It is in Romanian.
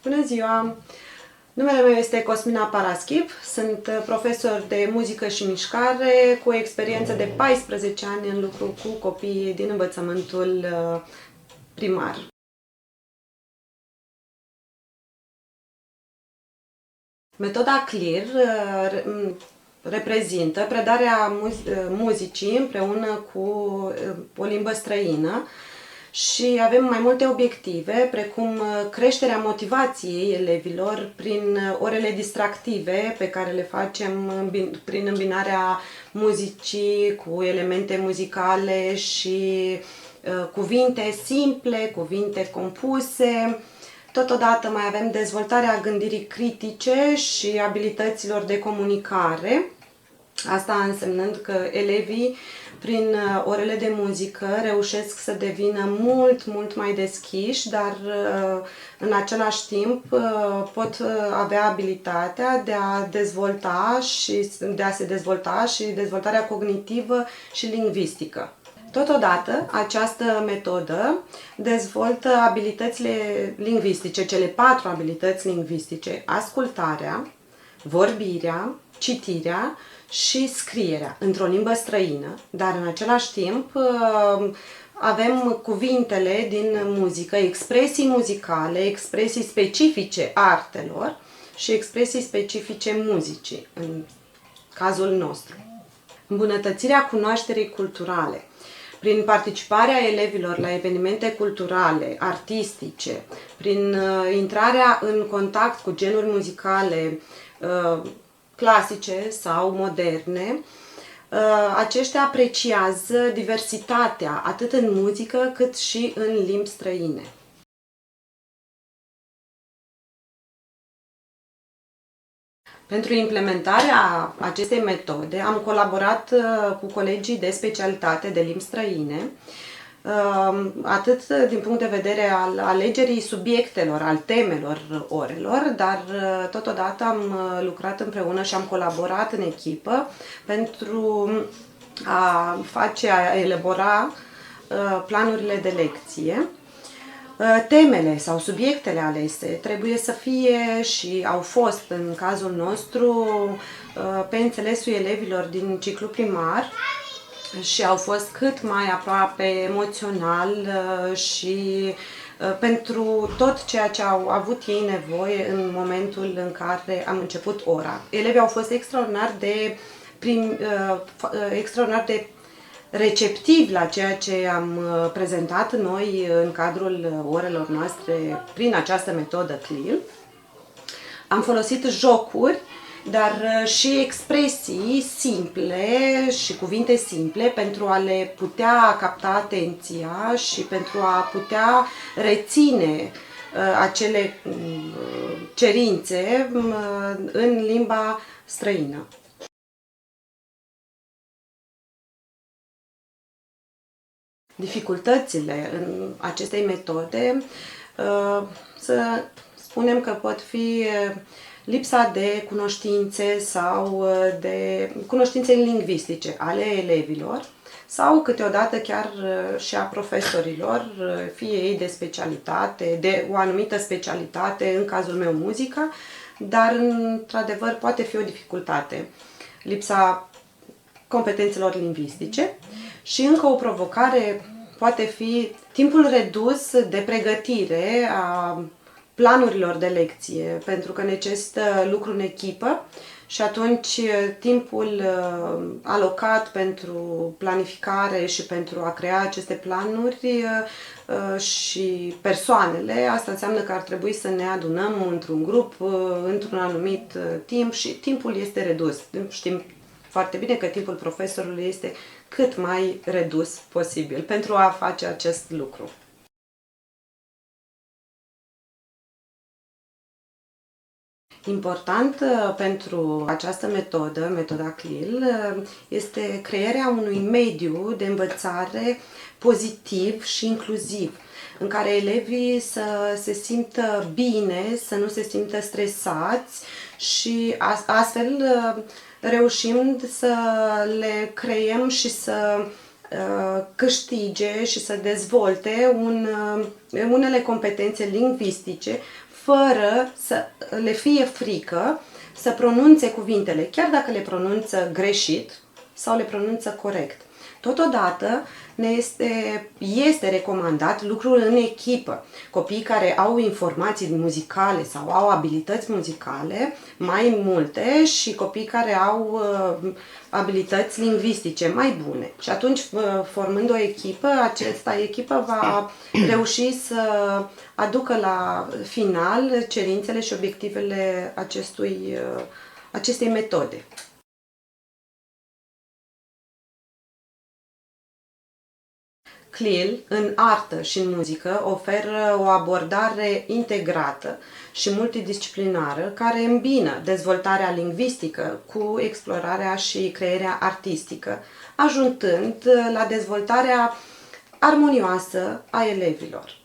Bună ziua! Numele meu este Cosmina Paraschib, sunt profesor de muzică și mișcare cu o experiență de 14 ani în lucru cu copiii din învățământul primar. Metoda CLIR reprezintă predarea muzicii împreună cu o limbă străină și avem mai multe obiective, precum creșterea motivației elevilor prin orele distractive pe care le facem prin îmbinarea muzicii cu elemente muzicale și cuvinte simple, cuvinte compuse. Totodată mai avem dezvoltarea gândirii critice și abilităților de comunicare. Asta însemnând că elevii, prin orele de muzică, reușesc să devină mult mai deschiși, dar în același timp pot avea abilitatea de a se dezvolta și dezvoltarea cognitivă și lingvistică. Totodată, această metodă dezvoltă abilitățile lingvistice, cele 4 abilități lingvistice: ascultarea, vorbirea, citirea și scrierea într-o limbă străină, dar în același timp avem cuvintele din muzică, expresii muzicale, expresii specifice artelor și expresii specifice muzicii, în cazul nostru. Îmbunătățirea cunoașterii culturale. Prin participarea elevilor la evenimente culturale, artistice, prin intrarea în contact cu genuri muzicale clasice sau moderne, aceștia apreciază diversitatea atât în muzică cât și în limbi străine. Pentru implementarea acestei metode am colaborat cu colegii de specialitate de limbi străine, atât din punct de vedere al alegerii subiectelor, al temelor orelor, dar totodată am lucrat împreună și am colaborat în echipă pentru a elabora planurile de lecție. Temele sau subiectele alese trebuie să fie și au fost, în cazul nostru, pe înțelesul elevilor din ciclu primar și au fost cât mai aproape emoțional și pentru tot ceea ce au avut ei nevoie în momentul în care am început ora. Elevii au fost extraordinar de receptivi la ceea ce am prezentat noi în cadrul orelor noastre prin această metodă CLIL. Am folosit jocuri, dar și expresii simple și cuvinte simple pentru a le putea capta atenția și pentru a putea reține acele cerințe în limba străină. Dificultățile în acestei metode, să spunem că pot fi lipsa de cunoștințe sau de cunoștințe lingvistice ale elevilor sau câteodată chiar și a profesorilor, fie ei de specialitate, de o anumită specialitate, în cazul meu muzica, dar într-adevăr poate fi o dificultate, lipsa competențelor lingvistice. Și încă o provocare poate fi timpul redus de pregătire a planurilor de lecție, pentru că necesită lucru în echipă și atunci timpul alocat pentru planificare și pentru a crea aceste planuri și persoanele, asta înseamnă că ar trebui să ne adunăm într-un grup, într-un anumit timp și timpul este redus. Știm foarte bine că timpul profesorului este cât mai redus posibil pentru a face acest lucru. Important pentru această metodă, metoda CLIL, este crearea unui mediu de învățare pozitiv și inclusiv, în care elevii să se simtă bine, să nu se simtă stresați și astfel reușim să le creăm și să câștige și să dezvolte unele competențe lingvistice fără să le fie frică să pronunțe cuvintele, chiar dacă le pronunță greșit sau le pronunță corect. Totodată este recomandat lucrul în echipă. Copiii care au informații muzicale sau au abilități muzicale mai multe și copiii care au abilități lingvistice mai bune. Și atunci, formând o echipă, această echipă va reuși să aducă la final cerințele și obiectivele acestei metode. CLIL, în artă și în muzică, oferă o abordare integrată și multidisciplinară care îmbină dezvoltarea lingvistică cu explorarea și crearea artistică, ajungând la dezvoltarea armonioasă a elevilor.